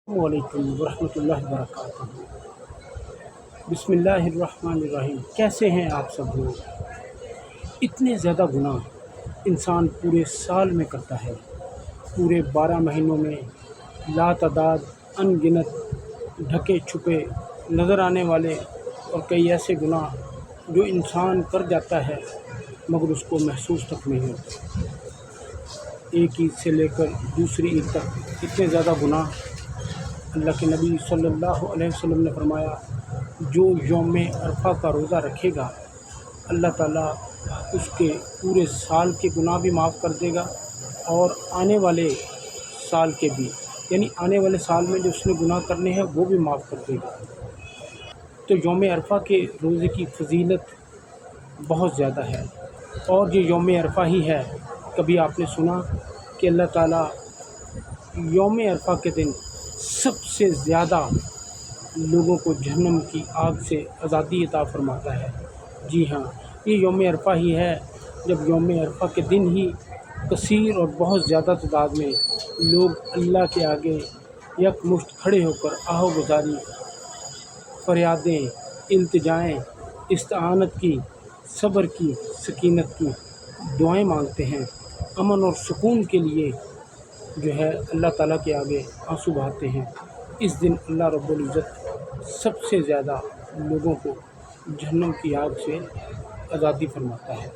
वालेकुम वरहमतुल्लाहि वबरकातुहू। बिस्मिल्लाहिर्रहमानिर्रहीम। कैसे हैं आप सब लोग? इतने ज़्यादा गुनाह इंसान पूरे साल में करता है। पूरे 12 महीनों में लातादाद अनगिनत ढके छुपे नज़र आने वाले और कई ऐसे गुनाह जो इंसान कर जाता है मगर उसको महसूस तक नहीं होता। एक ईद से लेकर दूसरी ईद तक इतने ज़्यादा गुनाह। अल्लाह के नबी सल्लल्लाहु अलैहि वसल्लम ने फरमाया, जो यौम अरफा का रोज़ा रखेगा अल्लाह ताला उसके पूरे साल के गुनाह भी माफ़ कर देगा और आने वाले साल के भी, यानी आने वाले साल में जो उसने गुनाह करने हैं वो भी माफ़ कर देगा। तो यौम अरफा के रोज़े की फजीलत बहुत ज़्यादा है और ये यौम अरफा ही है। कभी आपने सुना कि अल्लाह ताला यौम अरफा के दिन सबसे ज़्यादा लोगों को जहन्नम की आग से आज़ादी अता फरमाता है? जी हाँ, ये यौम अरफा ही है जब यौम अरफा के दिन ही कसीर और बहुत ज़्यादा तादाद में लोग अल्लाह के आगे यकमुश्त खड़े होकर आहो गुज़ारी, फ़रियादें, इल्तिजाएँ, इस्तिआनत की, सब्र की, सकीनत की दुआएं मांगते हैं। अमन और सुकून के लिए जो है अल्लाह ताला के आगे आंसू बहाते हैं। इस दिन अल्लाह रब्बुल इज़्ज़त सबसे ज़्यादा लोगों को जहन्नम की आग से आज़ादी फरमाता है।